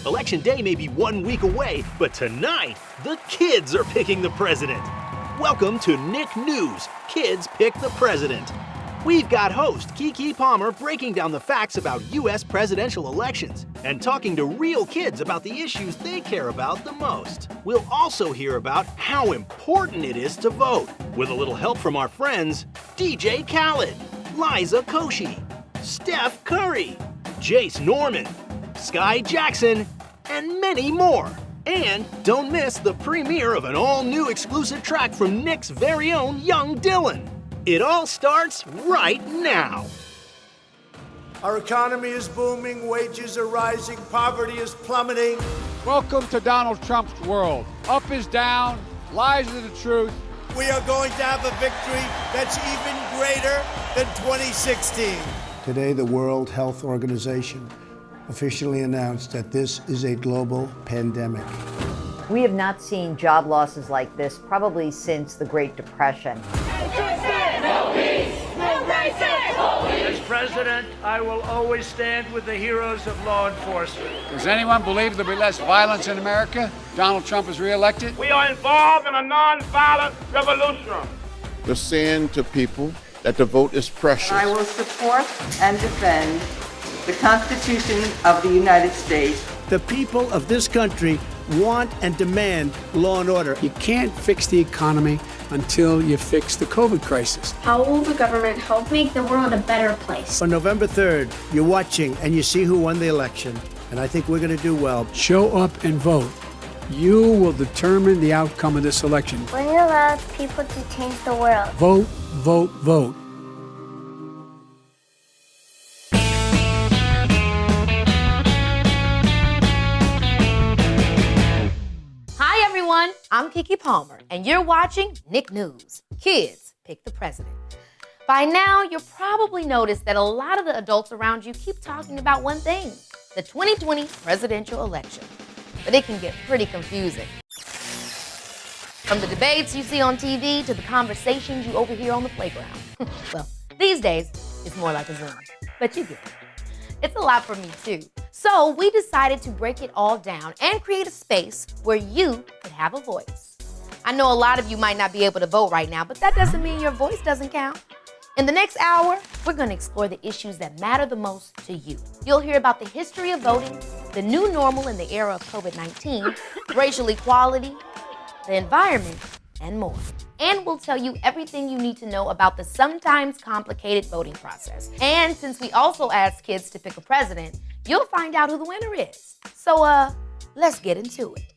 Election day may be 1 week away, but tonight, the kids are picking the president. Welcome to Nick News, Kids Pick the President. We've got host Keke Palmer breaking down the facts about U.S. presidential elections and talking to real kids about the issues they care about the most. We'll also hear about how important it is to vote, with a little help from our friends DJ Khaled, Liza Koshy, Steph Curry, Jace Norman, Sky Jackson, and many more. And don't miss the premiere of an all-new exclusive track from Nick's very own Young Dylan. It all starts right now. Our economy is booming, wages are rising, poverty is plummeting. Welcome to Donald Trump's world. Up is down, lies are the truth. We are going to have a victory that's even greater than 2016. Today, the World Health Organization officially announced that this is a global pandemic. We have not seen job losses like this probably since the Great Depression. As president, I will always stand with the heroes of law enforcement. Does anyone believe there'll be less violence in America? Donald Trump is reelected? We are involved in a non-violent revolution. We're saying to people that the vote is precious. I will support and defend the Constitution of the United States. The people of this country want and demand law and order. You can't fix the economy until you fix the COVID crisis. How will the government help make the world a better place? On November 3rd, you're watching and you see who won the election, and I think we're going to do well. Show up and vote. You will determine the outcome of this election. When you allow people to change the world. Vote, vote, vote. I'm Keke Palmer, and you're watching Nick News, Kids Pick the President. By now, you've probably noticed that a lot of the adults around you keep talking about one thing, the 2020 presidential election. But it can get pretty confusing. From the debates you see on TV to the conversations you overhear on the playground. Well, these days, it's more like a Zoom, but you get it. It's a lot for me too. So we decided to break it all down and create a space where you could have a voice. I know a lot of you might not be able to vote right now, but that doesn't mean your voice doesn't count. In the next hour, we're going to explore the issues that matter the most to you. You'll hear about the history of voting, the new normal in the era of COVID-19, racial equality, the environment, and more. And we'll tell you everything you need to know about the sometimes complicated voting process. And since we also asked kids to pick a president, you'll find out who the winner is. So, let's get into it.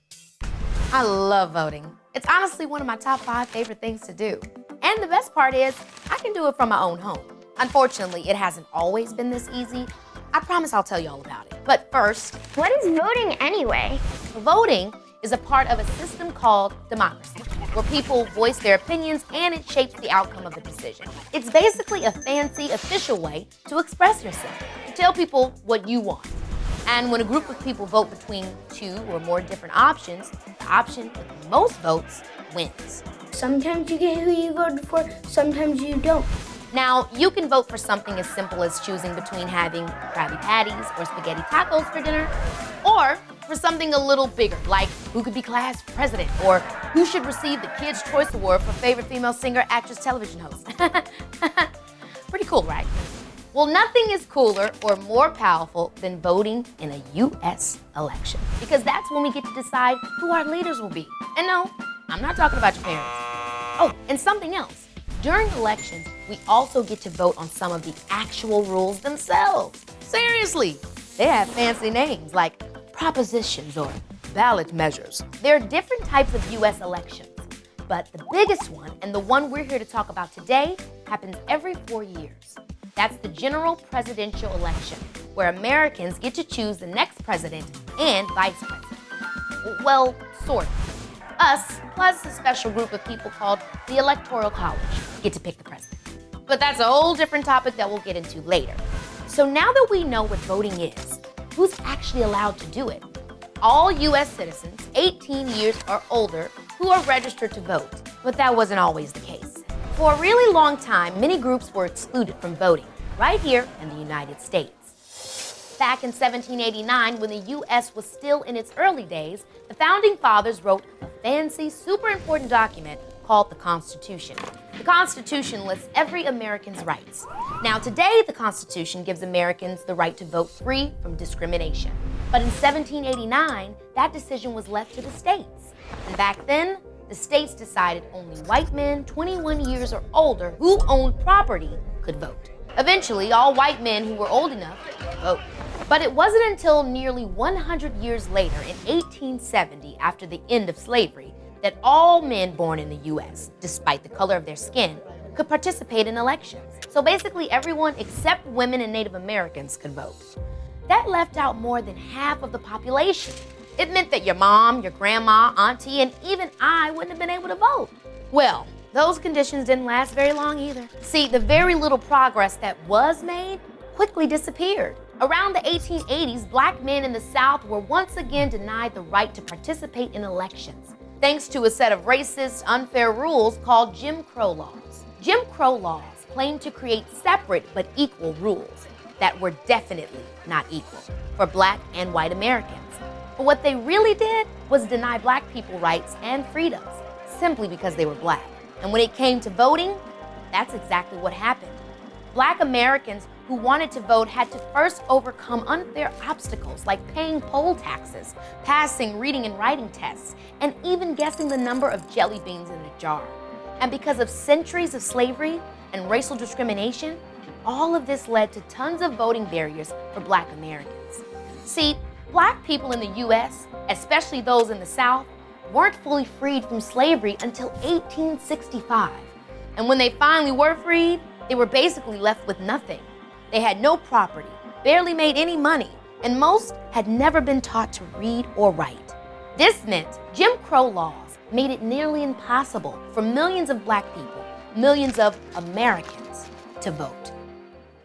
I love voting. It's honestly one of my top 5 favorite things to do. And the best part is, I can do it from my own home. Unfortunately, it hasn't always been this easy. I promise I'll tell you all about it. But first, what is voting anyway? Voting is a part of a system called democracy, where people voice their opinions and it shapes the outcome of a decision. It's basically a fancy, official way to express yourself, to tell people what you want. And when a group of people vote between 2 or more different options, the option with the most votes wins. Sometimes you get who you voted for, sometimes you don't. Now, you can vote for something as simple as choosing between having Krabby Patties or spaghetti tacos for dinner, or for something a little bigger, like who could be class president, or who should receive the Kids' Choice Award for favorite female singer, actress, television host. Pretty cool, right? Well, nothing is cooler or more powerful than voting in a U.S. election, because that's when we get to decide who our leaders will be. And no, I'm not talking about your parents. Oh, and something else. During elections, we also get to vote on some of the actual rules themselves. Seriously, they have fancy names like propositions or ballot measures. There are different types of U.S. elections, but the biggest one, and the one we're here to talk about today, happens every 4 years. That's the general presidential election, where Americans get to choose the next president and vice president. Well, sort of. Us, plus a special group of people called the Electoral College, get to pick the president. But that's a whole different topic that we'll get into later. So now that we know what voting is, who's actually allowed to do it? All U.S. citizens 18 years or older who are registered to vote. But that wasn't always the case. For a really long time, many groups were excluded from voting, right here in the United States. Back in 1789, when the U.S. was still in its early days, the Founding Fathers wrote a fancy, super important document called the Constitution. The Constitution lists every American's rights. Now, today, the Constitution gives Americans the right to vote free from discrimination. But in 1789, that decision was left to the states. And back then, the states decided only white men 21 years or older who owned property could vote. Eventually, all white men who were old enough could vote. But it wasn't until nearly 100 years later, in 1870, after the end of slavery, that all men born in the U.S., despite the color of their skin, could participate in elections. So basically everyone except women and Native Americans could vote. That left out more than half of the population. It meant that your mom, your grandma, auntie, and even I wouldn't have been able to vote. Well, those conditions didn't last very long either. See, the very little progress that was made quickly disappeared. Around the 1880s, black men in the South were once again denied the right to participate in elections, thanks to a set of racist, unfair rules called Jim Crow laws. Jim Crow laws claimed to create separate but equal rules that were definitely not equal for black and white Americans. But what they really did was deny black people rights and freedoms simply because they were black. And when it came to voting, that's exactly what happened. Black Americans who wanted to vote had to first overcome unfair obstacles like paying poll taxes, passing reading and writing tests, and even guessing the number of jelly beans in a jar. And because of centuries of slavery and racial discrimination, all of this led to tons of voting barriers for black Americans. See, black people in the U.S., especially those in the South, weren't fully freed from slavery until 1865. And when they finally were freed, they were basically left with nothing. They had no property, barely made any money, and most had never been taught to read or write. This meant Jim Crow laws made it nearly impossible for millions of black people, millions of Americans, to vote.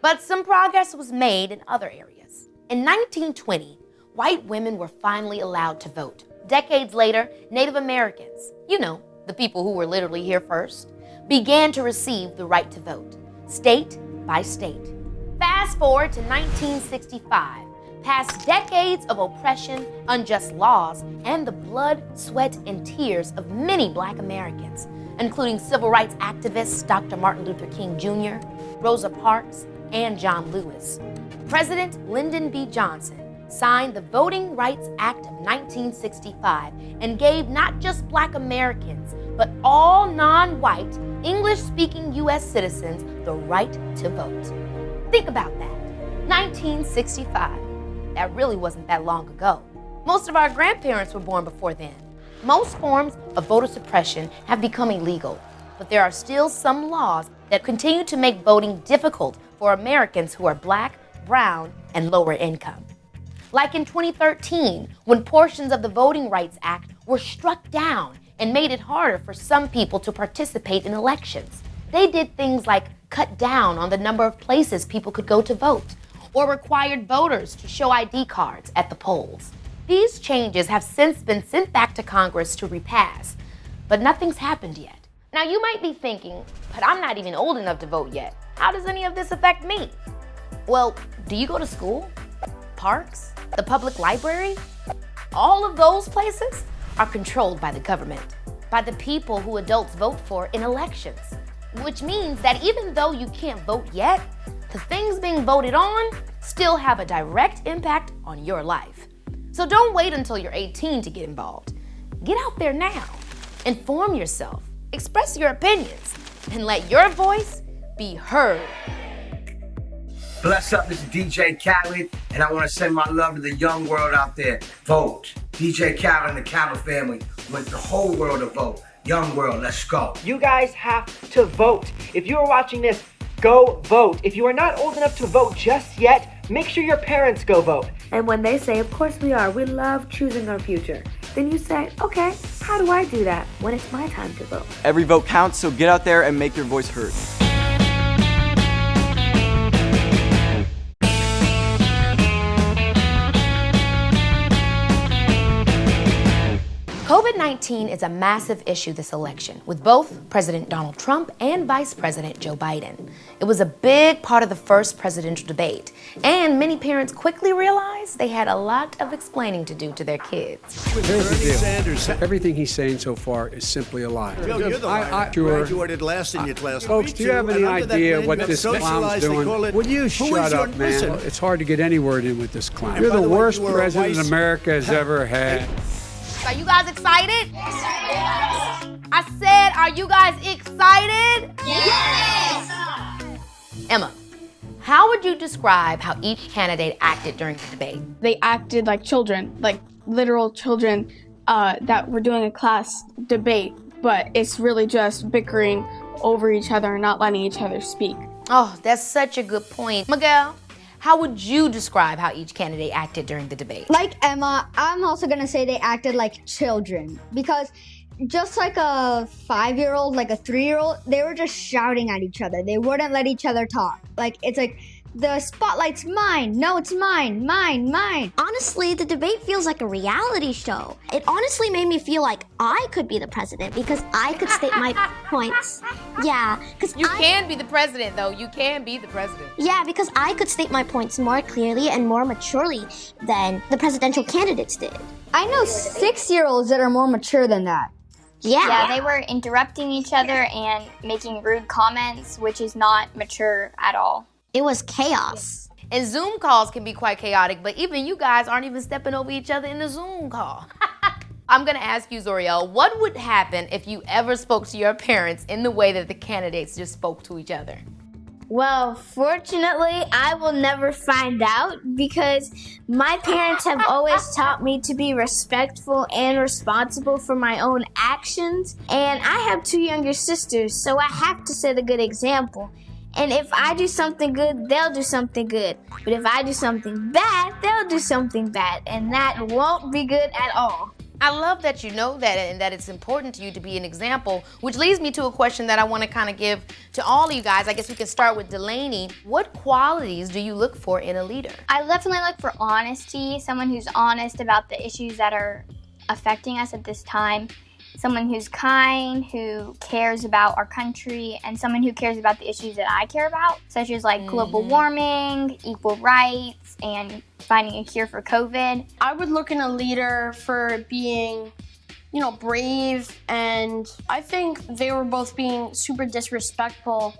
But some progress was made in other areas. In 1920, white women were finally allowed to vote. Decades later, Native Americans, you know, the people who were literally here first, began to receive the right to vote, state by state. Fast forward to 1965, past decades of oppression, unjust laws, and the blood, sweat, and tears of many black Americans, including civil rights activists Dr. Martin Luther King Jr., Rosa Parks, and John Lewis. President Lyndon B. Johnson signed the Voting Rights Act of 1965 and gave not just black Americans, but all non-white, English-speaking U.S. citizens the right to vote. Think about that. 1965. That really wasn't that long ago. Most of our grandparents were born before then. Most forms of voter suppression have become illegal, but there are still some laws that continue to make voting difficult for Americans who are black, brown, and lower income. Like in 2013, when portions of the Voting Rights Act were struck down and made it harder for some people to participate in elections. They did things like cut down on the number of places people could go to vote, or required voters to show ID cards at the polls. These changes have since been sent back to Congress to repass, but nothing's happened yet. Now you might be thinking, but I'm not even old enough to vote yet. How does any of this affect me? Well, do you go to school? Parks? The public library? All of those places are controlled by the government, by the people who adults vote for in elections. Which means that even though you can't vote yet, the things being voted on still have a direct impact on your life. So don't wait until you're 18 to get involved. Get out there now. Inform yourself, express your opinions, and let your voice be heard. Bless up, this is DJ Khaled, and I want to send my love to the young world out there. Vote. DJ Khaled and the Khaled family want the whole world to vote. Young world, let's go. You guys have to vote. If you are watching this, go vote. If you are not old enough to vote just yet, make sure your parents go vote. And when they say, of course we are, we love choosing our future, then you say, okay, how do I do that when it's my time to vote? Every vote counts, so get out there and make your voice heard. COVID-19 is a massive issue this election, with both President Donald Trump and Vice President Joe Biden. It was a big part of the first presidential debate, and many parents quickly realized they had a lot of explaining to do to their kids. Here's the deal. Sanders. Everything he's saying so far is simply a lie. Joe, you're the liar. I graduated last in your class. Folks, do you have any idea what this clown's doing? Will you shut up, man? It's hard to get any word in with this clown. You're the worst president America has ever had. Are you guys excited? Yes. I said, are you guys excited? Yes. Emma, how would you describe how each candidate acted during the debate? They acted like children, like literal children that were doing a class debate, but it's really just bickering over each other and not letting each other speak. Oh, that's such a good point. Miguel, how would you describe how each candidate acted during the debate? Like Emma, I'm also gonna say they acted like children, because just like a 5-year-old, like a 3-year-old, they were just shouting at each other. They wouldn't let each other talk. Like, it's like, the spotlight's mine. No, it's mine, mine, mine. Honestly, the debate feels like a reality show. It honestly made me feel like I could be the president because I could state my points. Yeah, because you can be the president, though. You can be the president. Yeah, because I could state my points more clearly and more maturely than the presidential candidates did. I know 6-year-olds that are more mature than that. Yeah, they were interrupting each other and making rude comments, which is not mature at all. It was chaos. And Zoom calls can be quite chaotic, but even you guys aren't even stepping over each other in the Zoom call. I'm gonna ask you, Zoriel, what would happen if you ever spoke to your parents in the way that the candidates just spoke to each other? Well, fortunately, I will never find out because my parents have always taught me to be respectful and responsible for my own actions. And I have 2 younger sisters, so I have to set a good example. And if I do something good, they'll do something good. But if I do something bad, they'll do something bad. And that won't be good at all. I love that you know that and that it's important to you to be an example, which leads me to a question that I want to kind of give to all of you guys. I guess we can start with Delaney. What qualities do you look for in a leader? I definitely look for honesty, someone who's honest about the issues that are affecting us at this time. Someone who's kind, who cares about our country, and someone who cares about the issues that I care about, such as like global warming, equal rights, and finding a cure for COVID. I would look in a leader for being, brave, and I think they were both being super disrespectful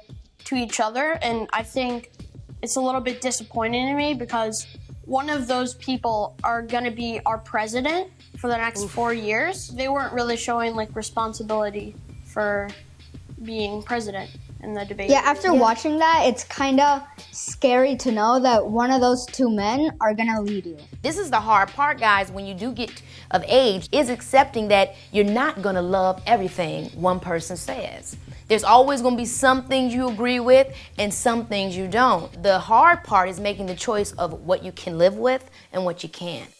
to each other, and I think it's a little bit disappointing to me because one of those people are gonna be our president for the next 4 years. They weren't really showing responsibility for being president in the debate. Yeah, after watching that, it's kind of scary to know that one of those 2 men are gonna lead you. This is the hard part, guys, when you do get of age, is accepting that you're not gonna love everything one person says. There's always gonna be some things you agree with and some things you don't. The hard part is making the choice of what you can live with and what you can't.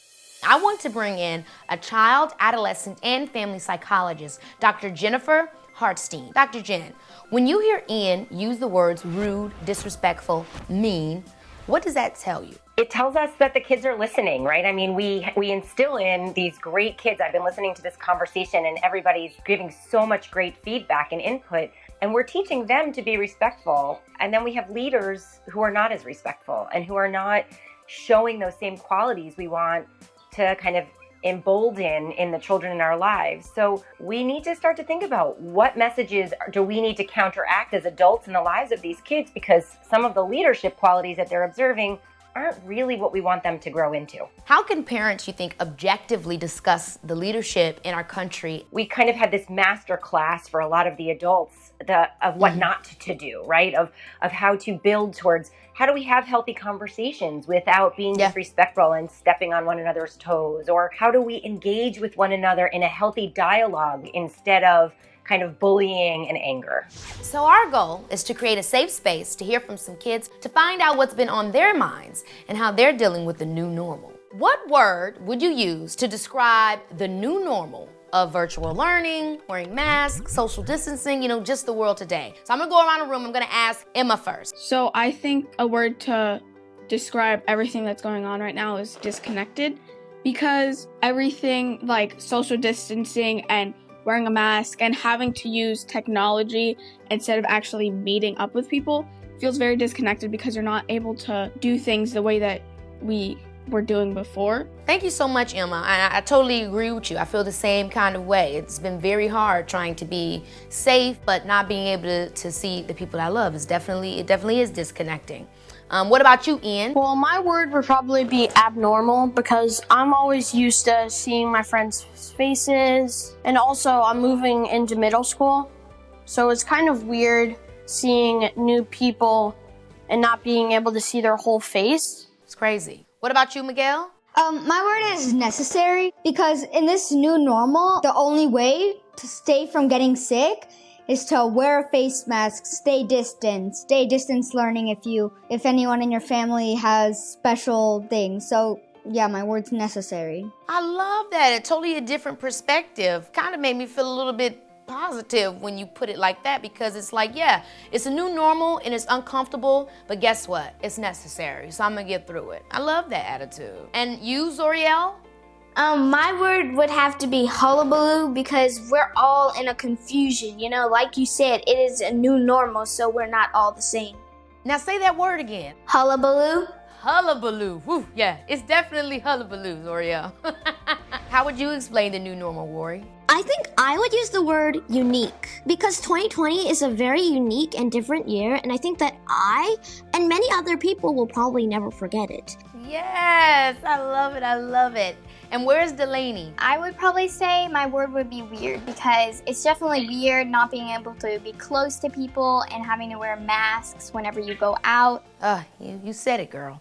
I want to bring in a child, adolescent, and family psychologist, Dr. Jennifer Hartstein. Dr. Jen, when you hear Ian use the words rude, disrespectful, mean, what does that tell you? It tells us that the kids are listening, right? I mean, we instill in these great kids. I've been listening to this conversation and everybody's giving so much great feedback and input, and we're teaching them to be respectful. And then we have leaders who are not as respectful and who are not showing those same qualities we want to kind of embolden in the children in our lives. So we need to start to think about what messages do we need to counteract as adults in the lives of these kids, because some of the leadership qualities that they're observing aren't really what we want them to grow into. How can parents, you think, objectively discuss the leadership in our country? We kind of had this master class for a lot of the adults of what not to do, right? Of how to build towards how do we have healthy conversations without being disrespectful and stepping on one another's toes? Or how do we engage with one another in a healthy dialogue instead of kind of bullying and anger? So our goal is to create a safe space to hear from some kids to find out what's been on their minds and how they're dealing with the new normal. What word would you use to describe the new normal of virtual learning, wearing masks, social distancing, just the world today? So I'm gonna go around the room. I'm gonna ask Emma first. So I think a word to describe everything that's going on right now is disconnected, because everything like social distancing and wearing a mask and having to use technology instead of actually meeting up with people feels very disconnected because you're not able to do things the way that we were doing before. Thank you so much, Emma. I totally agree with you. I feel the same kind of way. It's been very hard trying to be safe, but not being able to see the people I love. It definitely is disconnecting. What about you, Ian? Well, my word would probably be abnormal because I'm always used to seeing my friends' faces. And also, I'm moving into middle school, so it's kind of weird seeing new people and not being able to see their whole face. It's crazy. What about you, Miguel? My word is necessary because in this new normal, the only way to stay from getting sick is to wear a face mask, stay distance learning if anyone in your family has special things. So yeah, my word's necessary. I love that. It's totally a different perspective. Kind of made me feel a little bit positive when you put it like that, because it's like, yeah, it's a new normal and it's uncomfortable, but guess what? It's necessary, so I'm gonna get through it. I love that attitude. And you, Zoriel? My word would have to be hullabaloo because we're all in a confusion, you know, like you said, it is a new normal, so we're not all the same. Now say that word again. Hullabaloo. Hullabaloo. Woo, yeah, it's definitely hullabaloo, Zoriel. How would you explain the new normal, Rory? I think I would use the word unique because 2020 is a very unique and different year, and I think that I and many other people will probably never forget it. Yes, I love it, I love it. And where's Delaney? I would probably say my word would be weird because it's definitely weird not being able to be close to people and having to wear masks whenever you go out. You said it, girl.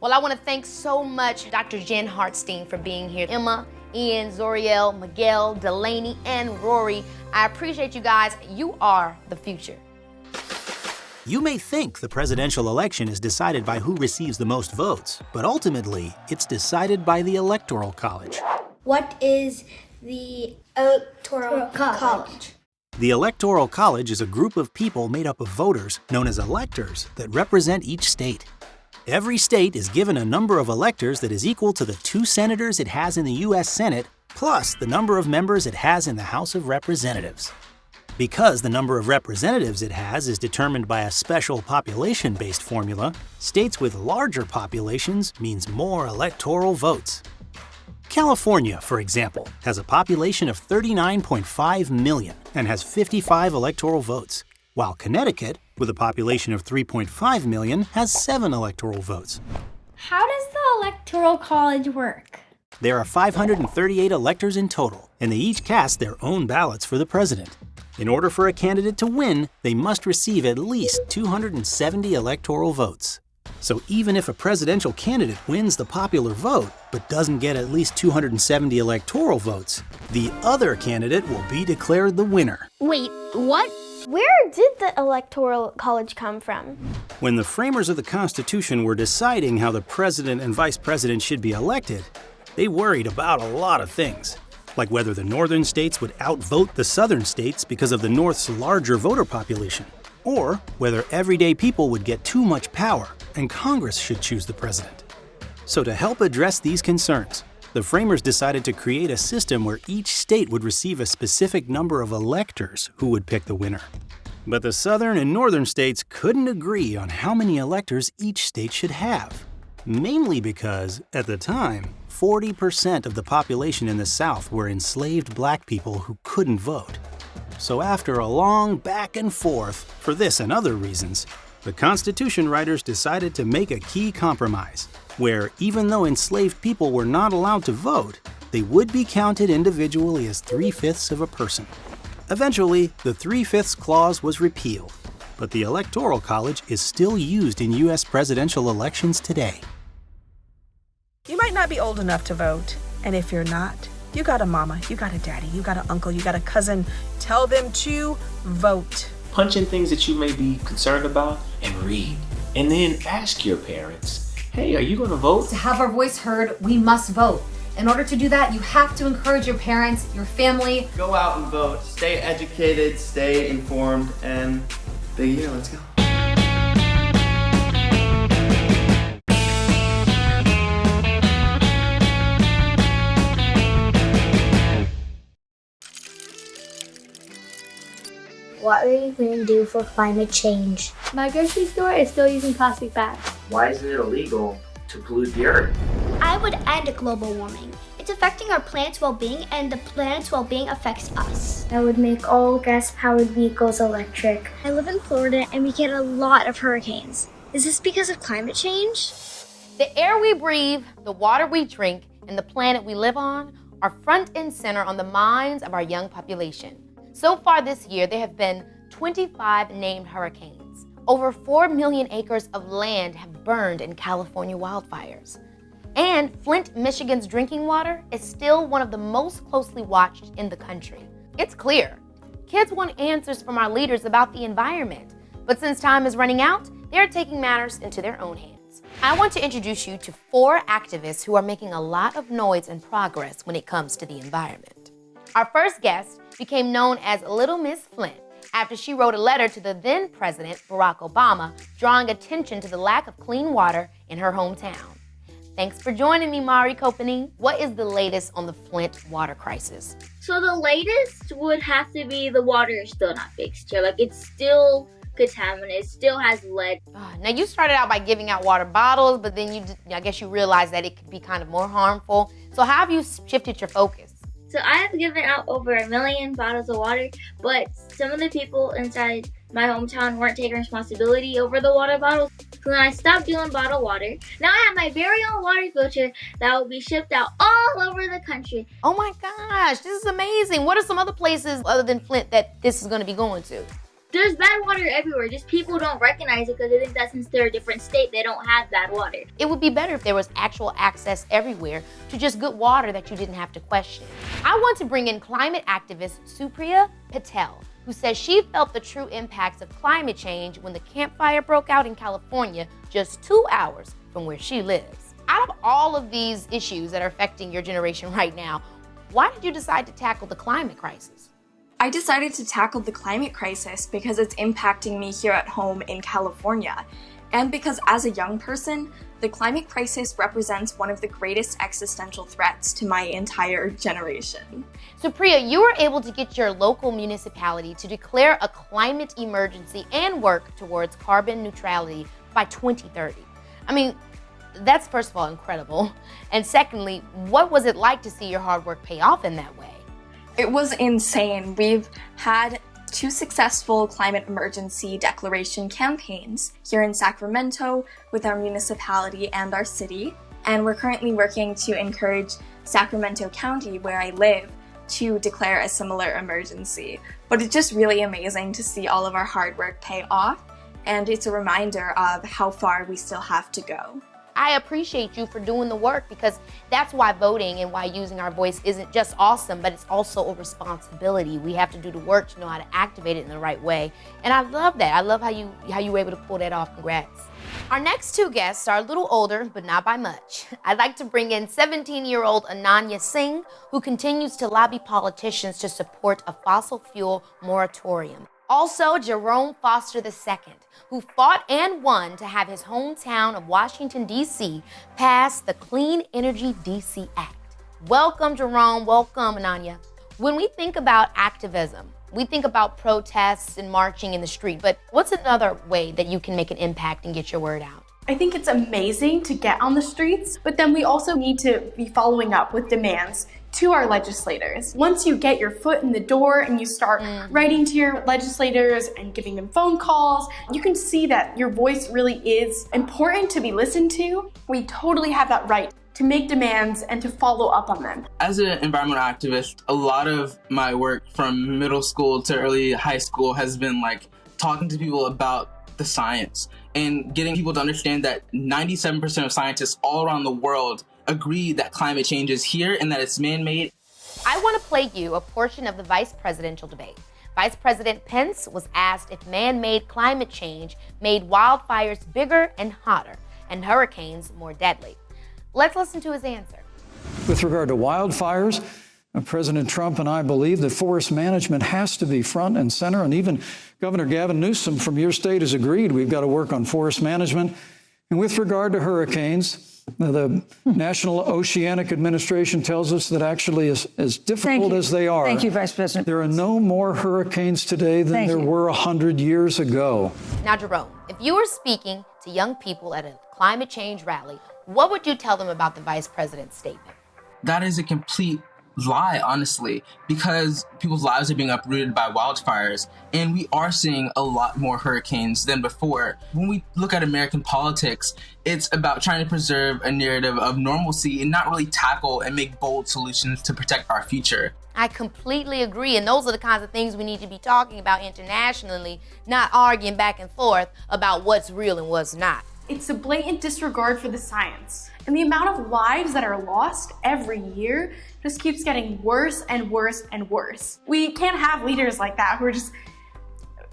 Well, I want to thank so much Dr. Jen Hartstein for being here. Emma, Ian, Zoriel, Miguel, Delaney, and Rory. I appreciate you guys. You are the future. You may think the presidential election is decided by who receives the most votes, but ultimately, it's decided by the Electoral College. What is the Electoral College? The Electoral College is a group of people made up of voters, known as electors, that represent each state. Every state is given a number of electors that is equal to the 2 senators it has in the U.S. Senate, plus the number of members it has in the House of Representatives. Because the number of representatives it has is determined by a special population-based formula, states with larger populations means more electoral votes. California, for example, has a population of 39.5 million and has 55 electoral votes, while Connecticut, with a population of 3.5 million, has 7 electoral votes. How does the Electoral College work? There are 538 electors in total, and they each cast their own ballots for the president. In order for a candidate to win, they must receive at least 270 electoral votes. So even if a presidential candidate wins the popular vote, but doesn't get at least 270 electoral votes, the other candidate will be declared the winner. Wait, what? Where did the Electoral College come from? When the framers of the Constitution were deciding how the president and vice president should be elected, they worried about a lot of things, like whether the northern states would outvote the southern states because of the North's larger voter population, or whether everyday people would get too much power and Congress should choose the president. So to help address these concerns, the framers decided to create a system where each state would receive a specific number of electors who would pick the winner. But the southern and northern states couldn't agree on how many electors each state should have, mainly because, at the time, 40% of the population in the South were enslaved black people who couldn't vote. So after a long back and forth, for this and other reasons, the Constitution writers decided to make a key compromise, where even though enslaved people were not allowed to vote, they would be counted individually as 3/5 of a person. Eventually, the 3/5 clause was repealed, but the Electoral College is still used in U.S. presidential elections today. You might not be old enough to vote, and if you're not, you got a mama, you got a daddy, you got an uncle, you got a cousin. Tell them to vote. Punch in things that you may be concerned about and read. And then ask your parents, hey, are you going to vote? To have our voice heard, we must vote. In order to do that, you have to encourage your parents, your family. Go out and vote. Stay educated, stay informed, and big year, let's go. What are you going to do for climate change? My grocery store is still using plastic bags. Why isn't it illegal to pollute the earth? I would end global warming. It's affecting our planet's well-being, and the planet's well-being affects us. I would make all gas-powered vehicles electric. I live in Florida, and we get a lot of hurricanes. Is this because of climate change? The air we breathe, the water we drink, and the planet we live on are front and center on the minds of our young population. So far this year, there have been 25 named hurricanes. Over 4 million acres of land have burned in California wildfires. And Flint, Michigan's drinking water is still one of the most closely watched in the country. It's clear. Kids want answers from our leaders about the environment. But since time is running out, they're taking matters into their own hands. I want to introduce you to 4 activists who are making a lot of noise and progress when it comes to the environment. Our first guest became known as Little Miss Flint after she wrote a letter to the then President, Barack Obama, drawing attention to the lack of clean water in her hometown. Thanks for joining me, Mari Kopany. What is the latest on the Flint water crisis? So the latest would have to be the water is still not fixed here. Like, it's still contaminated, it still has lead. Now, you started out by giving out water bottles, but then I guess you realized that it could be kind of more harmful. So how have you shifted your focus? So I have given out over 1 million bottles of water, but some of the people inside my hometown weren't taking responsibility over the water bottles. So then I stopped doing bottled water. Now I have my very own water filter that will be shipped out all over the country. Oh my gosh, this is amazing. What are some other places other than Flint that this is going to be going to? There's bad water everywhere, just people don't recognize it because they think that since they're a different state, they don't have bad water. It would be better if there was actual access everywhere to just good water that you didn't have to question. I want to bring in climate activist Supriya Patel, who says she felt the true impacts of climate change when the Camp Fire broke out in California just 2 hours from where she lives. Out of all of these issues that are affecting your generation right now, why did you decide to tackle the climate crisis? I decided to tackle the climate crisis because it's impacting me here at home in California, and because as a young person, the climate crisis represents one of the greatest existential threats to my entire generation. Supriya, you were able to get your local municipality to declare a climate emergency and work towards carbon neutrality by 2030. I mean, that's first of all incredible. And secondly, what was it like to see your hard work pay off in that way? It was insane. We've had 2 successful climate emergency declaration campaigns here in Sacramento with our municipality and our city, and we're currently working to encourage Sacramento County, where I live, to declare a similar emergency. But it's just really amazing to see all of our hard work pay off, and it's a reminder of how far we still have to go. I appreciate you for doing the work, because that's why voting and why using our voice isn't just awesome, but it's also a responsibility. We have to do the work to know how to activate it in the right way. And I love that. I love how you were able to pull that off. Congrats. Our next 2 guests are a little older, but not by much. I'd like to bring in 17-year-old Ananya Singh, who continues to lobby politicians to support a fossil fuel moratorium. Also, Jerome Foster II, who fought and won to have his hometown of Washington, D.C. pass the Clean Energy D.C. Act. Welcome, Jerome. Welcome, Ananya. When we think about activism, we think about protests and marching in the street, but what's another way that you can make an impact and get your word out? I think it's amazing to get on the streets, but then we also need to be following up with demands to our legislators. Once you get your foot in the door and you start writing to your legislators and giving them phone calls, you can see that your voice really is important to be listened to. We totally have that right to make demands and to follow up on them. As an environmental activist, a lot of my work from middle school to early high school has been like talking to people about the science and getting people to understand that 97% of scientists all around the world agree that climate change is here and that it's man-made. I want to play you a portion of the vice presidential debate. Vice President Pence was asked if man-made climate change made wildfires bigger and hotter and hurricanes more deadly. Let's listen to his answer. With regard to wildfires, President Trump and I believe that forest management has to be front and center, and even Governor Gavin Newsom from your state has agreed we've got to work on forest management. And with regard to hurricanes, The National Oceanic Administration tells us that actually as difficult as they are. Thank you, Vice President. There are no more hurricanes today than there were 100 years ago. Now, Jerome, if you were speaking to young people at a climate change rally, what would you tell them about the Vice President's statement? That is a complete lie, honestly, because people's lives are being uprooted by wildfires, and we are seeing a lot more hurricanes than before. When we look at American politics, it's about trying to preserve a narrative of normalcy and not really tackle and make bold solutions to protect our future. I completely agree, and those are the kinds of things we need to be talking about internationally, not arguing back and forth about what's real and what's not. It's a blatant disregard for the science. And the amount of lives that are lost every year just keeps getting worse and worse and worse. We can't have leaders like that who are just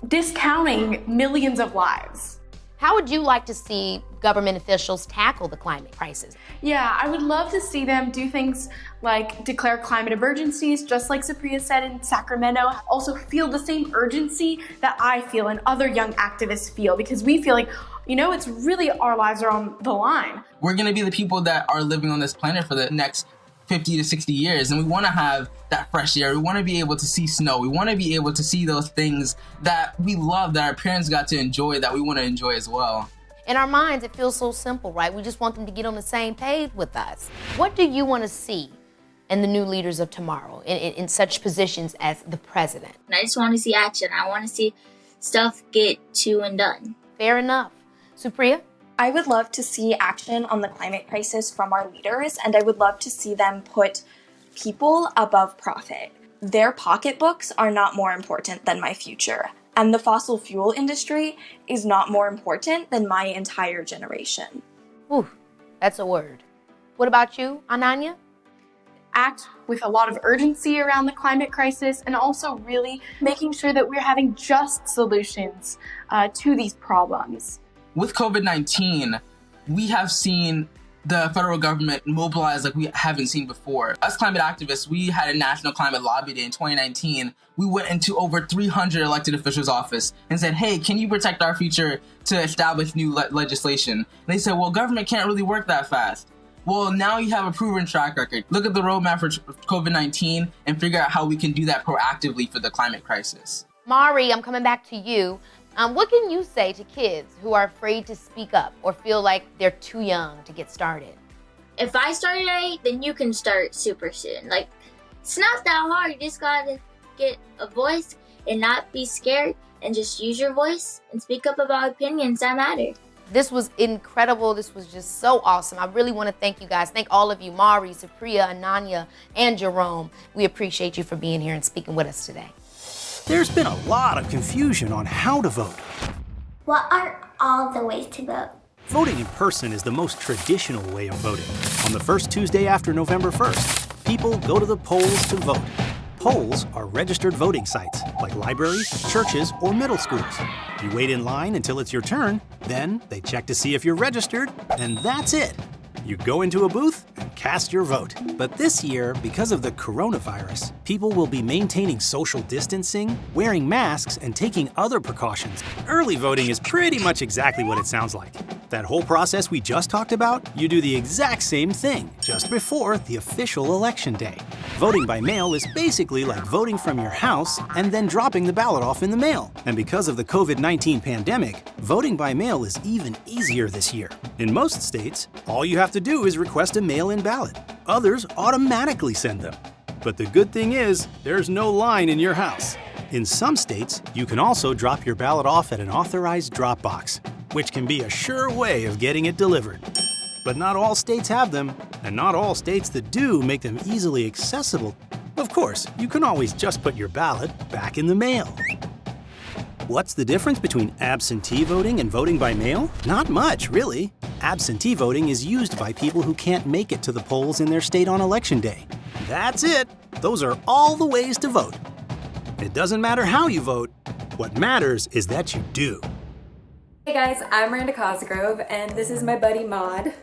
discounting millions of lives. How would you like to see government officials tackle the climate crisis? Yeah, I would love to see them do things like declare climate emergencies, just like Supriya said in Sacramento. Also feel the same urgency that I feel and other young activists feel, because we feel like, you know, it's really our lives are on the line. We're gonna be the people that are living on this planet for the next 50 to 60 years, and we wanna have that fresh air. We wanna be able to see snow. We wanna be able to see those things that we love, that our parents got to enjoy, that we wanna enjoy as well. In our minds, it feels so simple, right? We just want them to get on the same page with us. What do you wanna see in the new leaders of tomorrow, in such positions as the president? I just want to see action. I want to see stuff get to and done. Fair enough. Supriya? I would love to see action on the climate crisis from our leaders, and I would love to see them put people above profit. Their pocketbooks are not more important than my future, and the fossil fuel industry is not more important than my entire generation. Ooh, that's a word. What about you, Ananya? Act with a lot of urgency around the climate crisis, and also really making sure that we're having just solutions to these problems. With COVID-19, we have seen the federal government mobilize like we haven't seen before. As climate activists, we had a National Climate Lobby Day in 2019. We went into over 300 elected officials' office and said, hey, can you protect our future to establish new legislation? And they said, well, government can't really work that fast. Well, now you have a proven track record. Look at the roadmap for COVID-19 and figure out how we can do that proactively for the climate crisis. Mari, I'm coming back to you. What can you say to kids who are afraid to speak up or feel like they're too young to get started? If I started at 8, then you can start super soon. Like, it's not that hard. You just gotta get a voice and not be scared and just use your voice and speak up about opinions that matter. This was incredible. This was just so awesome. I really want to thank you guys. Thank all of you, Mari, Supriya, Ananya, and Jerome. We appreciate you for being here and speaking with us today. There's been a lot of confusion on how to vote. What are all the ways to vote? Voting in person is the most traditional way of voting. On the first Tuesday after November 1st, people go to the polls to vote. Polls are registered voting sites, like libraries, churches, or middle schools. You wait in line until it's your turn, then they check to see if you're registered, and that's it. You go into a booth and cast your vote. But this year, because of the coronavirus, people will be maintaining social distancing, wearing masks, and taking other precautions. Early voting is pretty much exactly what it sounds like. That whole process we just talked about, you do the exact same thing, just before the official election day. Voting by mail is basically like voting from your house and then dropping the ballot off in the mail. And because of the COVID-19 pandemic, voting by mail is even easier this year. In most states, all you have to do is request a mail-in ballot. Others automatically send them. But the good thing is, there's no line in your house. In some states, you can also drop your ballot off at an authorized drop box, which can be a sure way of getting it delivered. But not all states have them, and not all states that do make them easily accessible. Of course, you can always just put your ballot back in the mail. What's the difference between absentee voting and voting by mail? Not much, really. Absentee voting is used by people who can't make it to the polls in their state on election day. That's it. Those are all the ways to vote. It doesn't matter how you vote. What matters is that you do. Hey guys, I'm Miranda Cosgrove, and this is my buddy Maud.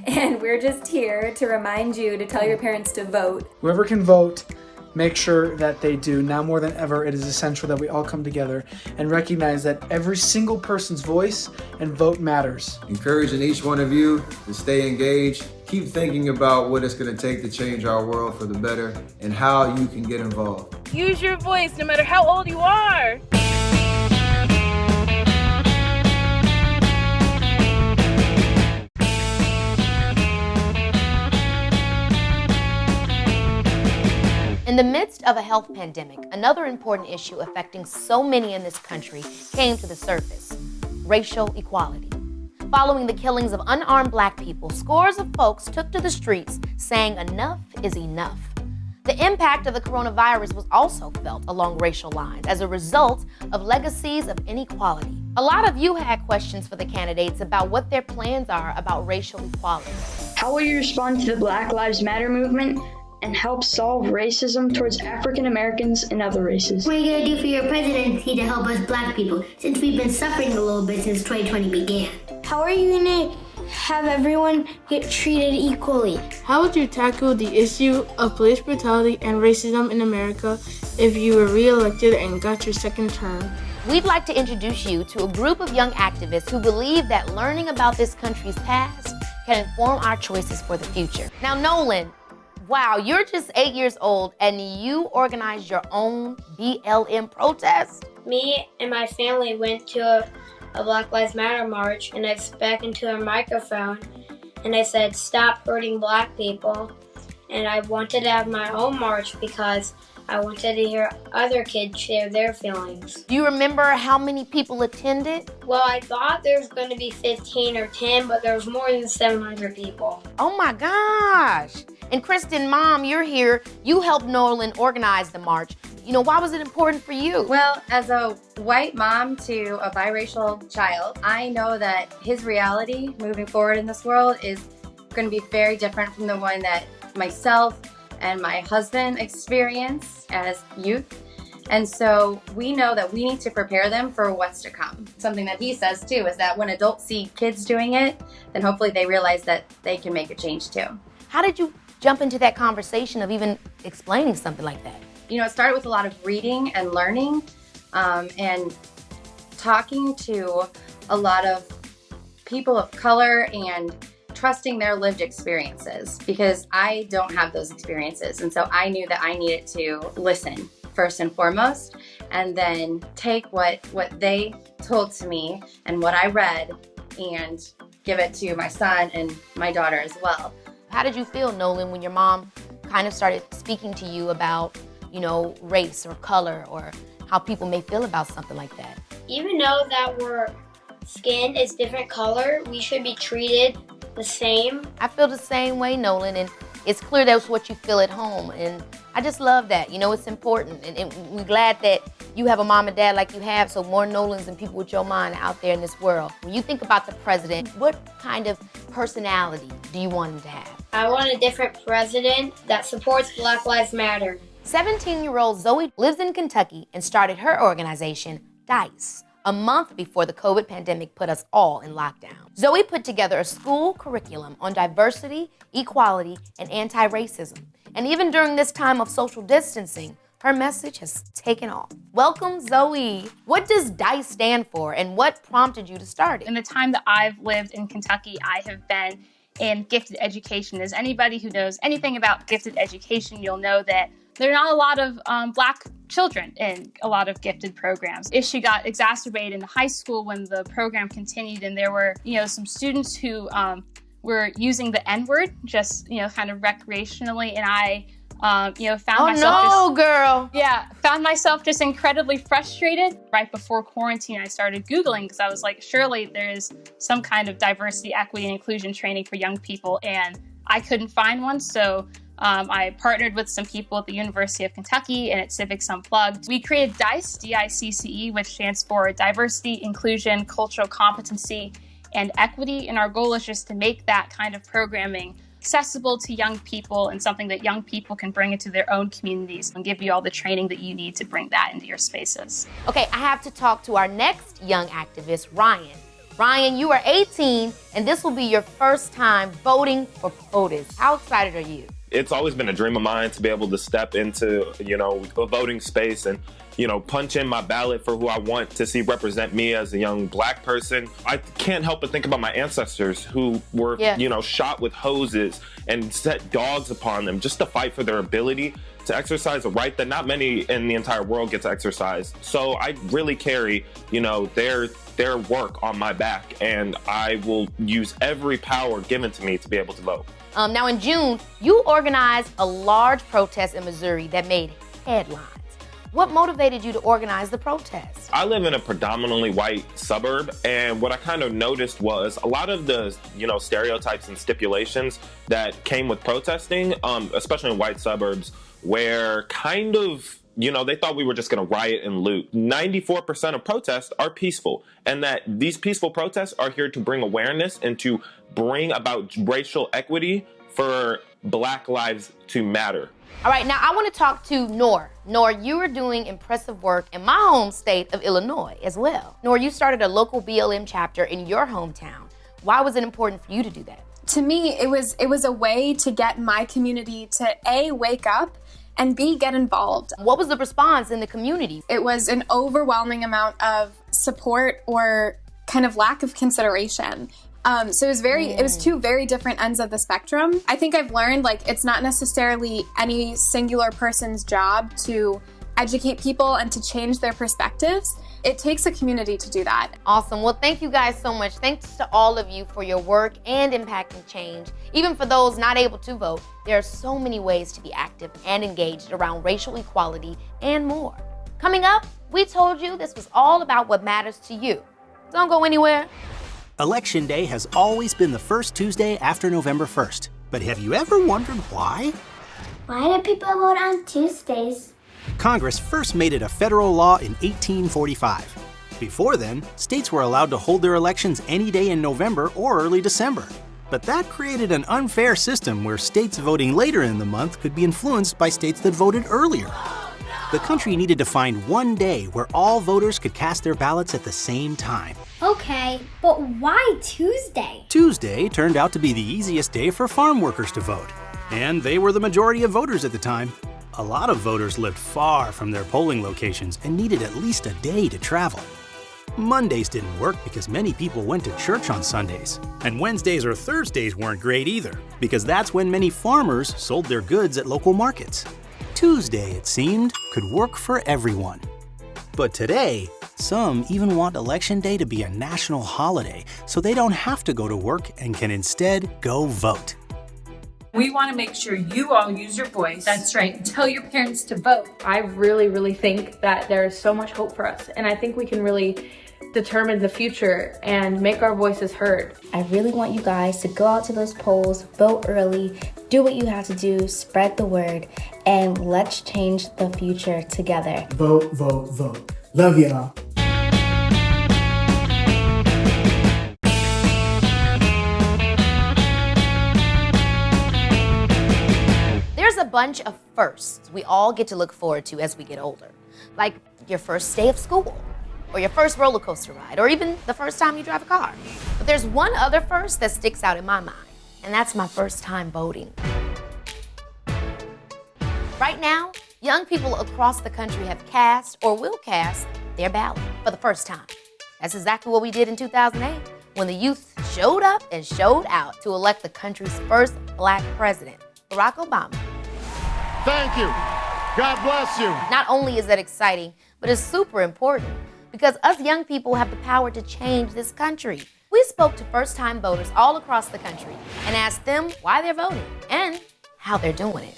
And we're just here to remind you to tell your parents to vote. Whoever can vote make sure that they do. Now more than ever, it is essential that we all come together and recognize that every single person's voice and vote matters. Encouraging each one of you to stay engaged, keep thinking about what it's going to take to change our world for the better and how you can get involved. Use your voice no matter how old you are. In the midst of a health pandemic, another important issue affecting so many in this country came to the surface: racial equality. Following the killings of unarmed Black people, scores of folks took to the streets saying enough is enough. The impact of the coronavirus was also felt along racial lines as a result of legacies of inequality. A lot of you had questions for the candidates about what their plans are about racial equality. How will you respond to the Black Lives Matter movement and help solve racism towards African Americans and other races? What are you going to do for your presidency to help us Black people, since we've been suffering a little bit since 2020 began? How are you going to have everyone get treated equally? How would you tackle the issue of police brutality and racism in America if you were re-elected and got your second term? We'd like to introduce you to a group of young activists who believe that learning about this country's past can inform our choices for the future. Now, Nolan, wow, you're just 8 years old and you organized your own BLM protest? Me and my family went to a Black Lives Matter march, and I spoke into a microphone and I said, "Stop hurting Black people." And I wanted to have my own march because I wanted to hear other kids share their feelings. Do you remember how many people attended? Well, I thought there was going to be 15 or 10, but there was more than 700 people. Oh my gosh. And Kristen, Mom, you're here. You helped Nolan organize the march. You know, why was it important for you? Well, as a white mom to a biracial child, I know that his reality moving forward in this world is going to be very different from the one that myself and my husband experienced as youth. And so we know that we need to prepare them for what's to come. Something that he says too is that when adults see kids doing it, then hopefully they realize that they can make a change too. How did you jump into that conversation of even explaining something like that? You know, it started with a lot of reading and learning and talking to a lot of people of color and trusting their lived experiences, because I don't have those experiences. And so I knew that I needed to listen first and foremost, and then take what they told to me and what I read and give it to my son and my daughter as well. How did you feel, Nolan, when your mom kind of started speaking to you about, you know, race or color or how people may feel about something like that? Even though that we're skin is different color, we should be treated the same. I feel the same way, Nolan, and it's clear that's what you feel at home, and I just love that. You know, it's important, and we're glad that you have a mom and dad like you have, so more Nolans and people with your mind out there in this world. When you think about the president, what kind of personality do you want him to have? I want a different president that supports Black Lives Matter. 17-year-old Zoe lives in Kentucky and started her organization, DICE, a month before the COVID pandemic put us all in lockdown. Zoe put together a school curriculum on diversity, equality, and anti-racism. And even during this time of social distancing, her message has taken off. Welcome, Zoe. What does DICE stand for, and what prompted you to start it? In the time that I've lived in Kentucky, I have been in gifted education. As anybody who knows anything about gifted education, you'll know that there are not a lot of Black children in a lot of gifted programs. Issue got exacerbated in high school when the program continued, and there were, some students who were using the N-word just, kind of recreationally, and I, found myself just incredibly frustrated. Right before quarantine, I started Googling because I was like, surely there is some kind of diversity, equity, and inclusion training for young people, and I couldn't find one, so I partnered with some people at the University of Kentucky and at Civics Unplugged. We created DICE, D-I-C-C-E, which stands for Diversity, Inclusion, Cultural Competency, and Equity. And our goal is just to make that kind of programming accessible to young people and something that young people can bring into their own communities and give you all the training that you need to bring that into your spaces. Okay, I have to talk to our next young activist, Ryan. Ryan, you are 18, and this will be your first time voting for POTUS. How excited are you? It's always been a dream of mine to be able to step into, a voting space and, punch in my ballot for who I want to see represent me as a young Black person. I can't help but think about my ancestors who were, shot with hoses and set dogs upon them just to fight for their ability to exercise a right that not many in the entire world get to exercise. So I really carry, their work on my back, and I will use every power given to me to be able to vote. Now in June, you organized a large protest in Missouri that made headlines. What motivated you to organize the protest? I live in a predominantly white suburb, and what I kind of noticed was a lot of the, stereotypes and stipulations that came with protesting, especially in white suburbs, where kind of, they thought we were just going to riot and loot. 94% of protests are peaceful, and that these peaceful protests are here to bring awareness and to bring about racial equity for Black lives to matter. All right, now I want to talk to Noor. Noor, you are doing impressive work in my home state of Illinois as well. Noor, you started a local BLM chapter in your hometown. Why was it important for you to do that? To me, it was a way to get my community to A, wake up, and B, get involved. What was the response in the community? It was an overwhelming amount of support or kind of lack of consideration. So it was two very different ends of the spectrum. I think I've learned, it's not necessarily any singular person's job to educate people and to change their perspectives. It takes a community to do that. Awesome. Well, thank you guys so much. Thanks to all of you for your work and impacting change. Even for those not able to vote, there are so many ways to be active and engaged around racial equality and more. Coming up, we told you this was all about what matters to you. Don't go anywhere. Election Day has always been the first Tuesday after November 1st. But have you ever wondered why? Why do people vote on Tuesdays? Congress first made it a federal law in 1845. Before then, states were allowed to hold their elections any day in November or early December. But that created an unfair system where states voting later in the month could be influenced by states that voted earlier. The country needed to find one day where all voters could cast their ballots at the same time. Okay, but why Tuesday? Tuesday turned out to be the easiest day for farm workers to vote. And they were the majority of voters at the time. A lot of voters lived far from their polling locations and needed at least a day to travel. Mondays didn't work because many people went to church on Sundays. And Wednesdays or Thursdays weren't great either, because that's when many farmers sold their goods at local markets. Tuesday, it seemed, could work for everyone. But today, some even want Election Day to be a national holiday so they don't have to go to work and can instead go vote. We want to make sure you all use your voice. That's right. Tell your parents to vote. I really think that there's so much hope for us, and I think we can really determine the future and make our voices heard. I really want you guys to go out to those polls, vote early, do what you have to do, spread the word, and let's change the future together. Vote, vote, vote. Love y'all. There's a bunch of firsts we all get to look forward to as we get older. Like your first day of school, or your first roller coaster ride, or even the first time you drive a car. But there's one other first that sticks out in my mind, and that's my first time voting. Right now, young people across the country have cast or will cast their ballot for the first time. That's exactly what we did in 2008, when the youth showed up and showed out to elect the country's first Black president, Barack Obama. Thank you. God bless you. Not only is that exciting, but it's super important, because us young people have the power to change this country. We spoke to first-time voters all across the country and asked them why they're voting and how they're doing it.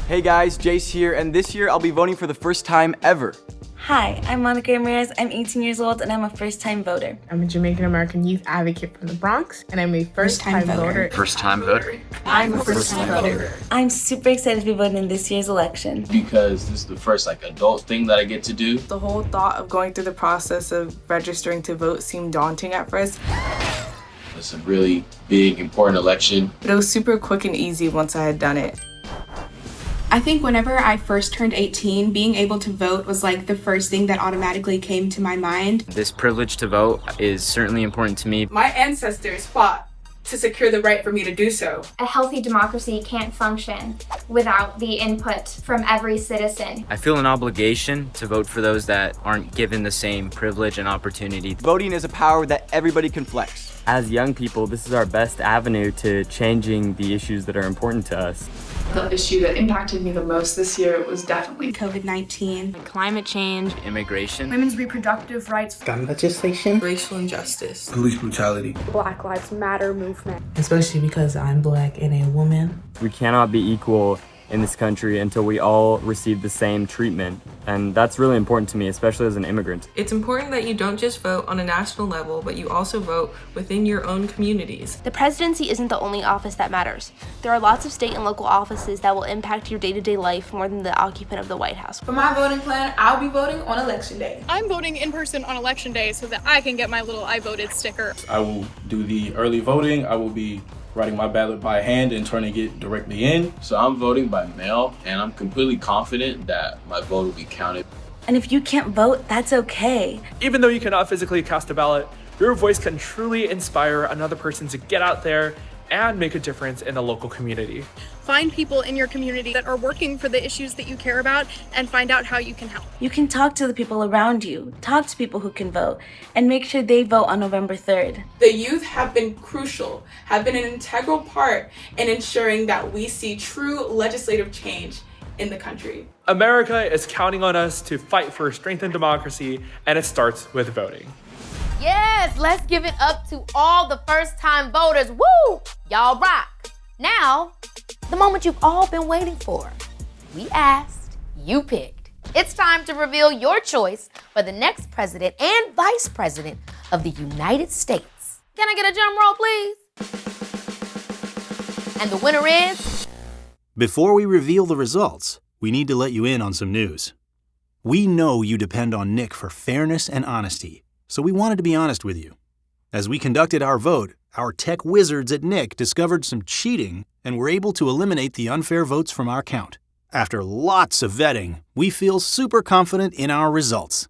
Hey guys, Jace here, and this year I'll be voting for the first time ever. Hi, I'm Monica Ramirez. I'm 18 years old and I'm a first-time voter. I'm a Jamaican-American youth advocate from the Bronx, and I'm a first-time voter. First-time voter. I'm a first-time voter. I'm super excited to be voting in this year's election. Because this is the first adult thing that I get to do. The whole thought of going through the process of registering to vote seemed daunting at first. It's a really big, important election. But it was super quick and easy once I had done it. I think whenever I first turned 18, being able to vote was like the first thing that automatically came to my mind. This privilege to vote is certainly important to me. My ancestors fought to secure the right for me to do so. A healthy democracy can't function without the input from every citizen. I feel an obligation to vote for those that aren't given the same privilege and opportunity. Voting is a power that everybody can flex. As young people, this is our best avenue to changing the issues that are important to us. The issue that impacted me the most this year was definitely COVID-19, climate change, Immigration, women's reproductive rights, gun legislation, racial injustice, police brutality, Black Lives Matter movement. especially because I'm Black and a woman. We cannot be equal in this country until we all receive the same treatment. And that's really important to me, especially as an immigrant. It's important that you don't just vote on a national level, but you also vote within your own communities. The presidency isn't the only office that matters. There are lots of state and local offices that will impact your day-to-day life more than the occupant of the White House. For my voting plan, I'll be voting on election day. I'm voting in person on election day so that I can get my little I voted sticker. I will do the early voting. I will be writing my ballot by hand and turning it directly in. So I'm voting by mail, and I'm completely confident that my vote will be counted. And if you can't vote, that's okay. Even though you cannot physically cast a ballot, your voice can truly inspire another person to get out there and make a difference in the local community. Find people in your community that are working for the issues that you care about and find out how you can help. You can talk to the people around you, talk to people who can vote, and make sure they vote on November 3rd. The youth have been crucial, have been an integral part in ensuring that we see true legislative change in the country. America is counting on us to fight for a strengthened democracy, and it starts with voting. Yes, let's give it up to all the first-time voters. Woo! Y'all rock. Now, the moment you've all been waiting for. We asked, you picked. It's time to reveal your choice for the next president and vice president of the United States. Can I get a drum roll, please? And the winner is... Before we reveal the results, we need to let you in on some news. We know you depend on Nick for fairness and honesty, so we wanted to be honest with you. As we conducted our vote, our tech wizards at Nick discovered some cheating and were able to eliminate the unfair votes from our count. After lots of vetting, we feel super confident in our results.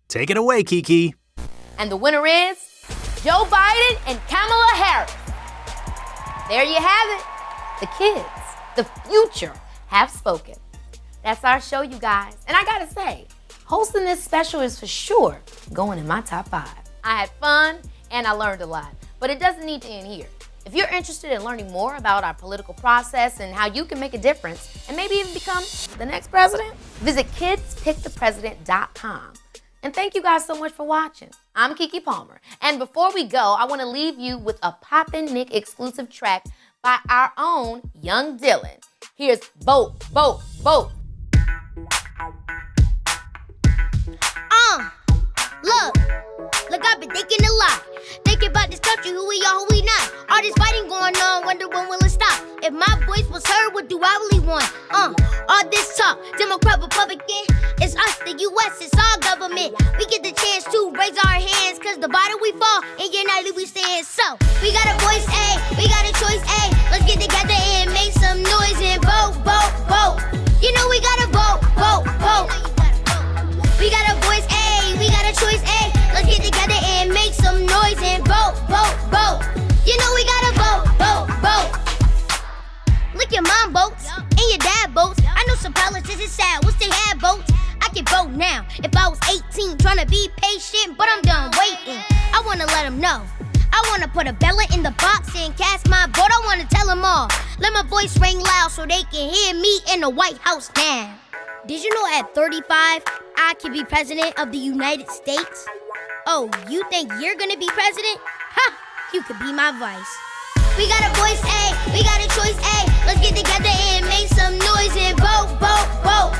Take it away, Keke. And the winner is Joe Biden and Kamala Harris. There you have it. The kids, the future, have spoken. That's our show, you guys. And I gotta say, hosting this special is for sure going in my top 5. I had fun and I learned a lot, but it doesn't need to end here. If you're interested in learning more about our political process and how you can make a difference and maybe even become the next president, visit kidspickthepresident.com. And thank you guys so much for watching. I'm Keke Palmer. And before we go, I want to leave you with a Poppin' Nick exclusive track by our own Young Dylan. Here's Vote, Vote, Vote. Look, I've been thinking a lot. Thinking about this country, who we are, who we not. All this fighting going on, wonder when will it stop. If my voice was heard, what do I really want? All this talk, Democrat, Republican, it's us, the U.S., it's our government. We get the chance to raise our hands, cause the bottom we fall, and united we stand. So, we got a voice, A, we got a choice, A. Let's get together and make some noise and vote, vote, vote. You know we gotta vote, vote, vote. We got a voice, A, we got a choice, A. Let's get together and make some noise and vote, vote, vote. You know we gotta vote, vote, vote. Look, your mom votes and your dad votes. I know some politicians sad, wish they had votes. I can vote now if I was 18, trying to be patient, but I'm done waiting. I wanna let them know. I wanna put a ballot in the box and cast my vote. I wanna tell them all. Let my voice ring loud so they can hear me in the White House now. Did you know at 35, I can be president of the United States? Oh, you think you're gonna be president? Ha! You could be my vice. We got a voice, A, we got a choice, A. Let's get together and make some noise and vote, vote, vote.